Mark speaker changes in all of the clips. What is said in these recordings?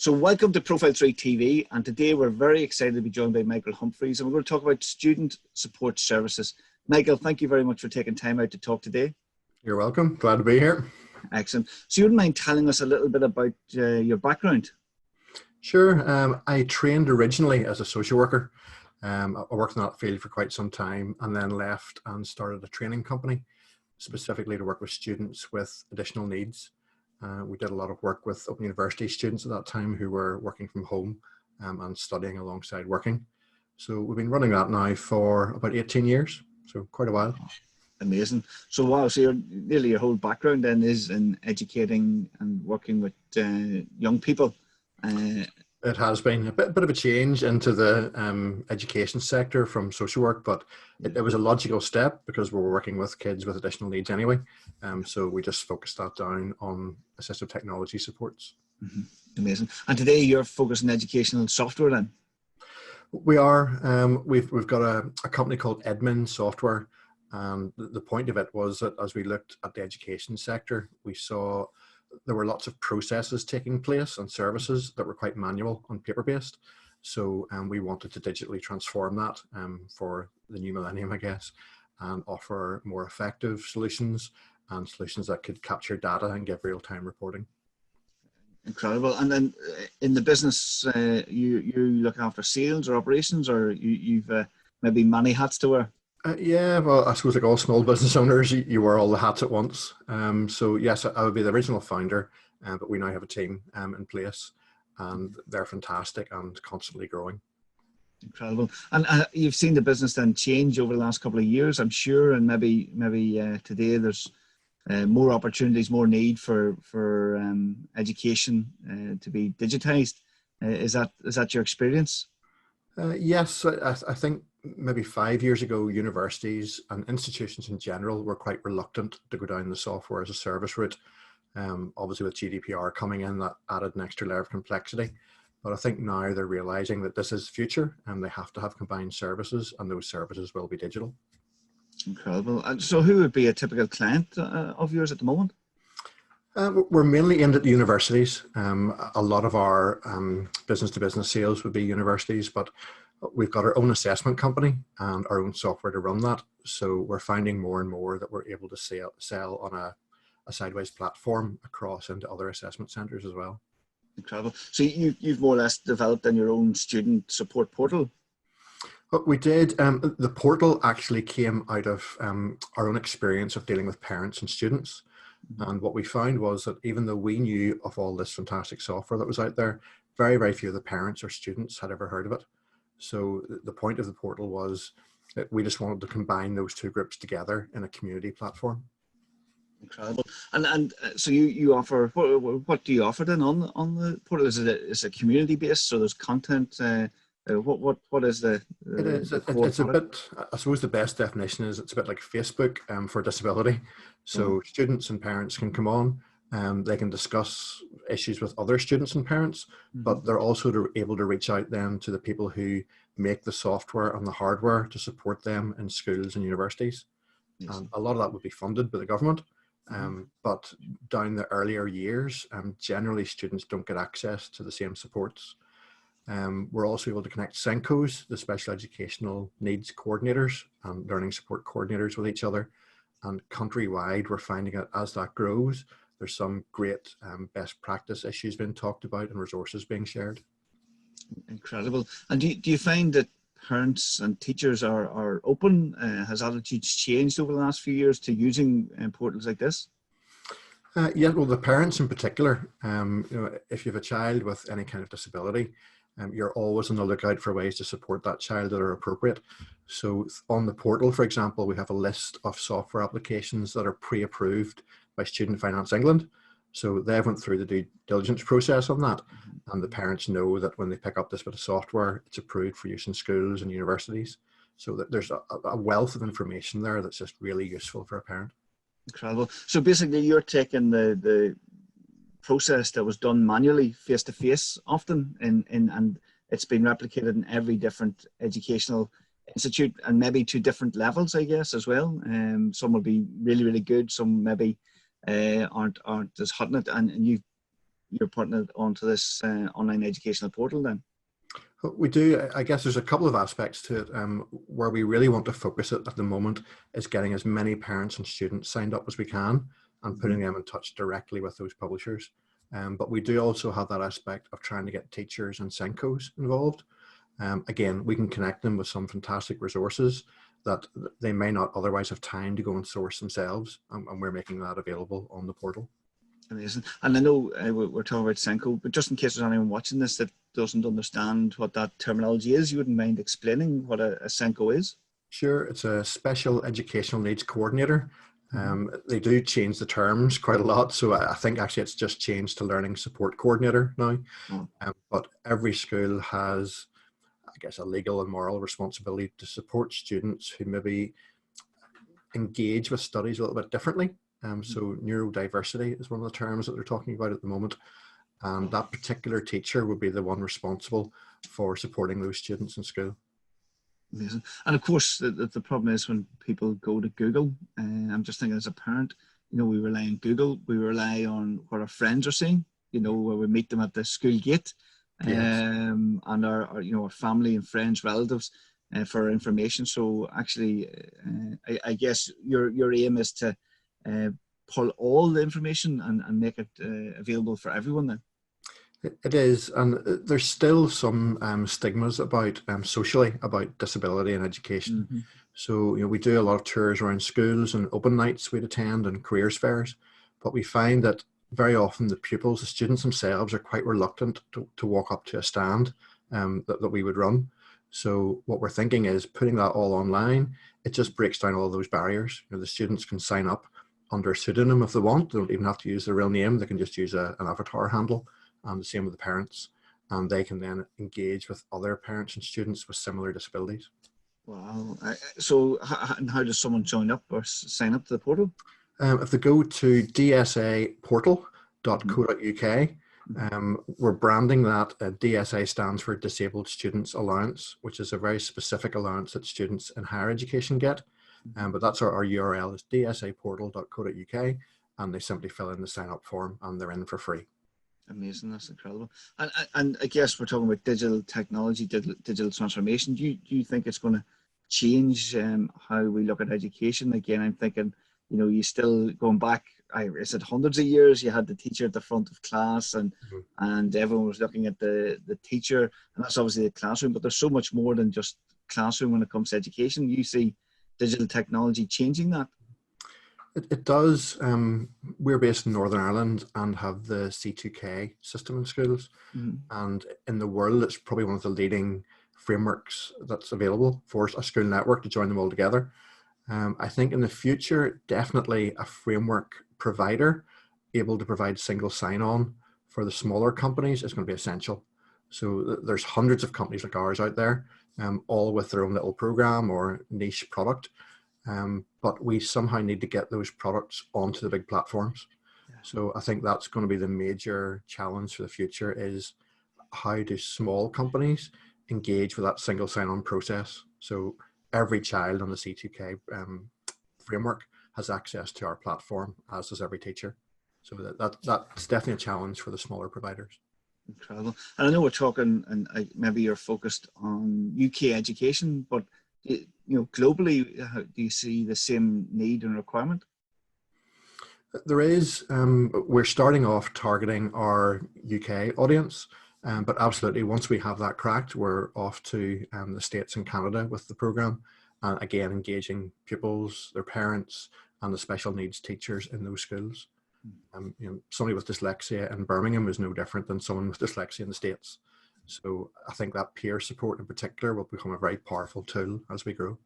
Speaker 1: So welcome to ProfileTree TV, and today we're very excited to be joined by Michael Humphreys, and we're going to talk about student support services. Michael, thank you very much for taking time out to talk today.
Speaker 2: You're welcome. Glad to be here.
Speaker 1: Excellent. So you wouldn't mind telling us a little bit about your background?
Speaker 2: Sure. I trained originally as a social worker. I worked in that field for quite some time and then left and started a training company specifically to work with students with additional needs. We did a lot of work with Open University students at that time who were working from home and studying alongside working. So we've been running that now for about 18 years, so quite a while.
Speaker 1: Amazing. So wow, so nearly your whole background then is in educating and working with young people.
Speaker 2: It has been a bit of a change into the education sector from social work, but it was a logical step because we were working with kids with additional needs anyway. So we just focused that down on assistive technology supports.
Speaker 1: Mm-hmm. Amazing. And today you're focused on educational software then?
Speaker 2: We are. We've got a company called EDMIN Software. And the point of it was that as we looked at the education sector, we saw there were lots of processes taking place and services that were quite manual and paper-based. So we wanted to digitally transform that for the new millennium, I guess, and offer more effective solutions and solutions that could capture data and give real-time reporting.
Speaker 1: Incredible. And then in the business, you look after sales or operations, or you've maybe many hats to wear?
Speaker 2: Yeah, well, I suppose like all small business owners, you wear all the hats at once. So yes, I would be the original founder, but we now have a team in place and they're fantastic and constantly growing.
Speaker 1: Incredible. And you've seen the business then change over the last couple of years, I'm sure, and maybe today there's more opportunities, more need for education to be digitized. Is that your experience?
Speaker 2: Yes, I think maybe 5 years ago, universities and institutions in general were quite reluctant to go down the software as a service route. Obviously with GDPR coming in, that added an extra layer of complexity. But I think now they're realizing that this is future and they have to have combined services, and those services will be digital.
Speaker 1: Incredible. And so who would be a typical client of yours at the moment?
Speaker 2: We're mainly aimed at the universities. A lot of our business-to-business sales would be universities, but we've got our own assessment company and our own software to run that. So we're finding more and more that we're able to sell on a sideways platform across into other assessment centres as well.
Speaker 1: Incredible. So you've more or less developed then your own student support portal?
Speaker 2: But we did. The portal actually came out of our own experience of dealing with parents and students. And what we found was that even though we knew of all this fantastic software that was out there, very, very few of the parents or students had ever heard of it. So the point of the portal was that we just wanted to combine those two groups together in a community platform. Incredible.
Speaker 1: And so you offer, what do you offer then on the portal? Is it community based? So there's content. What is the
Speaker 2: it's a bit, I suppose the best definition is it's a bit like Facebook for disability. So students and parents can come on, they can discuss issues with other students and parents, but they're also able to reach out then to the people who make the software and the hardware to support them in schools and universities. And a lot of that would be funded by the government. But down the earlier years, generally students don't get access to the same supports. We're also able to connect SENCOs, the special educational needs coordinators and learning support coordinators with each other. And countrywide, we're finding that as that grows, there's some great best practice issues being talked about and resources being shared. Incredible.
Speaker 1: And do you find that parents and teachers are open? Has attitudes changed over the last few years to using portals like this?
Speaker 2: Yeah, well, the parents in particular, if you have a child with any kind of disability, you're always on the lookout for ways to support that child that are appropriate. So on the portal, for example, we have a list of software applications that are pre-approved by Student Finance England. So they went through the due diligence process on that. And the parents know that when they pick up this bit of software, it's approved for use in schools and universities. So that there's a wealth of information there that's just really useful for a parent.
Speaker 1: Incredible. So basically you're taking the process that was done manually face-to-face often and it's been replicated in every different educational institute and maybe to different levels, I guess, as well. Some will be really, really good. Some maybe aren't as hot in it, and you've you're putting it onto this online educational portal then?
Speaker 2: We do. I guess there's a couple of aspects to it. Where we really want to focus it at the moment is getting as many parents and students signed up as we can and putting them in touch directly with those publishers. But we do also have that aspect of trying to get teachers and Senkos involved. Again, we can connect them with some fantastic resources that they may not otherwise have time to go and source themselves, and we're making that available on the portal.
Speaker 1: Amazing. And I know we're talking about Senko, but just in case there's anyone watching this that doesn't understand what that terminology is, you wouldn't mind explaining what a Senko is?
Speaker 2: Sure. It's a special educational needs coordinator. They do change the terms quite a lot, so I think actually it's just changed to learning support coordinator now. But every school has, I guess, a legal and moral responsibility to support students who maybe engage with studies a little bit differently. So neurodiversity is one of the terms that they're talking about at the moment. And that particular teacher would be the one responsible for supporting those students in school.
Speaker 1: Amazing. And of course, the problem is when people go to Google, I'm just thinking as a parent, you know, we rely on Google, we rely on what our friends are saying, you know, where we meet them at the school gate, and our you know, our family and friends, relatives, for information. So actually, I guess your aim is to pull all the information and make it available for everyone then.
Speaker 2: It is, and there's still some stigmas about socially about disability and education. So, you know, we do a lot of tours around schools and open nights we'd attend and careers fairs, but we find that very often the pupils, the students themselves, are quite reluctant to walk up to a stand that we would run. So what we're thinking is putting that all online. It just breaks down all those barriers. You know, the students can sign up under a pseudonym if they want. They don't even have to use their real name. They can just use an avatar handle. And the same with the parents, and they can then engage with other parents and students with similar disabilities.
Speaker 1: Wow. So how does someone join up or sign up to the portal?
Speaker 2: If they go to DSA Portal.co.uk, we're branding that. DSA stands for Disabled Students Allowance, which is a very specific allowance that students in higher education get. But that's our URL is dsaportal.co.uk, and they simply fill in the sign up form and they're in for free.
Speaker 1: Amazing, that's incredible. And I guess we're talking about digital technology, digital transformation. Do you think it's going to change how we look at education? Again, I'm thinking, you know, you still going back, I said hundreds of years, you had the teacher at the front of class and everyone was looking at the teacher, and that's obviously the classroom, but there's so much more than just classroom when it comes to education. You see digital technology changing that?
Speaker 2: It does. We're based in Northern Ireland and have the C2K system in schools. And in the world, it's probably one of the leading frameworks that's available for a school network to join them all together. I think in the future, definitely a framework provider able to provide single sign-on for the smaller companies is going to be essential. So there's hundreds of companies like ours out there, all with their own little program or niche product. But we somehow need to get those products onto the big platforms. So I think that's going to be the major challenge for the future is how do small companies engage with that single sign-on process? So every child on the C2K framework has access to our platform, as does every teacher. So that's definitely a challenge for the smaller providers.
Speaker 1: Incredible. And I know we're talking, and maybe you're focused on UK education, but you know, globally, do you see the same need and requirement?
Speaker 2: There is. We're starting off targeting our UK audience, but absolutely, once we have that cracked, we're off to the States and Canada with the program. Again, engaging pupils, their parents, and the special needs teachers in those schools. You know, somebody with dyslexia in Birmingham is no different than someone with dyslexia in the States. So I think that peer support in particular will become a very powerful tool as we grow.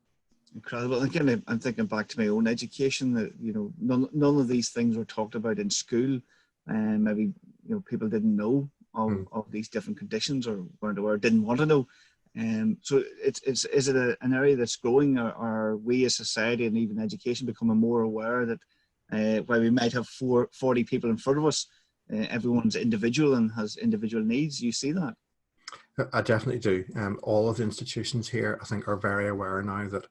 Speaker 1: Incredible. Again, I'm thinking back to my own education that, you know, none of these things were talked about in school, and maybe, you know, people didn't know of these different conditions or weren't aware, didn't want to know. So is it an area that's growing, or are we as society and even education becoming more aware that while we might have 40 people in front of us, everyone's individual and has individual needs? You see that?
Speaker 2: I definitely do. All of the institutions here, I think, are very aware now that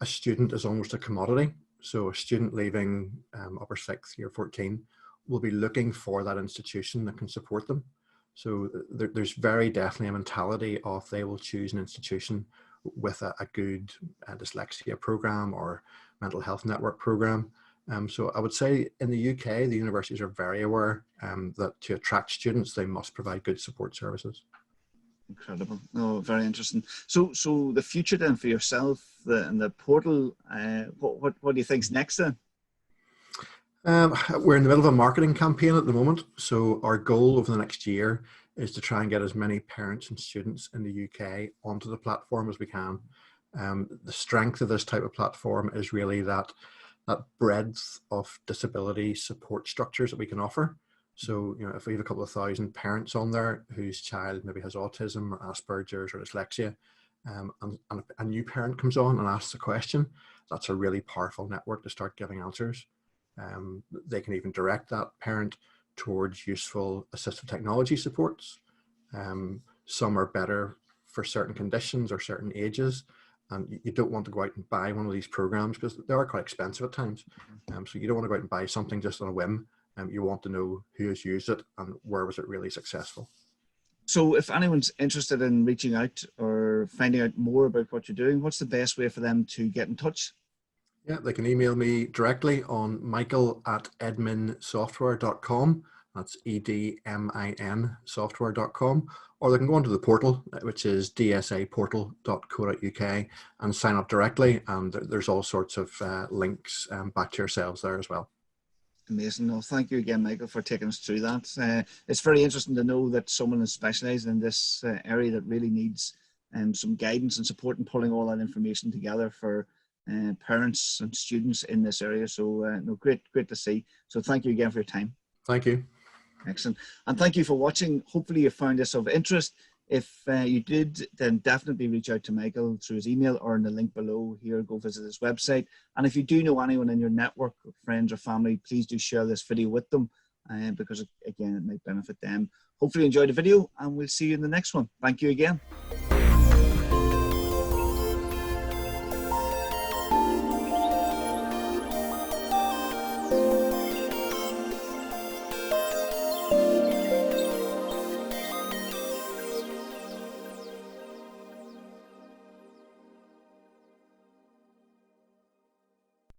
Speaker 2: a student is almost a commodity. So a student leaving upper 6th, year 14, will be looking for that institution that can support them. So there's very definitely a mentality of they will choose an institution with a good dyslexia program or mental health network program. So I would say in the UK, the universities are very aware that to attract students, they must provide good support services.
Speaker 1: Incredible. No, very interesting. So the future then for yourself and the portal, what do you think's next then?
Speaker 2: We're in the middle of a marketing campaign at the moment. So our goal over the next year is to try and get as many parents and students in the UK onto the platform as we can. The strength of this type of platform is really that breadth of disability support structures that we can offer. So, if we have a couple of thousand parents on there whose child maybe has autism or Asperger's or dyslexia, and a new parent comes on and asks a question, that's a really powerful network to start giving answers. They can even direct that parent towards useful assistive technology supports. Some are better for certain conditions or certain ages, and you don't want to go out and buy one of these programs because they are quite expensive at times. So you don't want to go out and buy something just on a whim. You want to know who has used it and where was it really successful.
Speaker 1: So if anyone's interested in reaching out or finding out more about what you're doing, what's the best way for them to get in touch?
Speaker 2: Yeah, they can email me directly on michael@edminsoftware.com. That's EDMIN software.com. Or they can go onto the portal, which is dsaportal.co.uk, and sign up directly. And there's all sorts of links back to yourselves there as well.
Speaker 1: Amazing. No, thank you again, Michael, for taking us through that. It's very interesting to know that someone is specialised in this area that really needs some guidance and support in pulling all that information together for parents and students in this area. So no, great to see. So thank you again for your time.
Speaker 2: Thank you.
Speaker 1: Excellent. And thank you for watching. Hopefully you found this of interest. If you did, then definitely reach out to Michael through his email or in the link below here. Go visit his website. And if you do know anyone in your network, friends or family, please do share this video with them because, again, it might benefit them. Hopefully you enjoyed the video and we'll see you in the next one. Thank you again.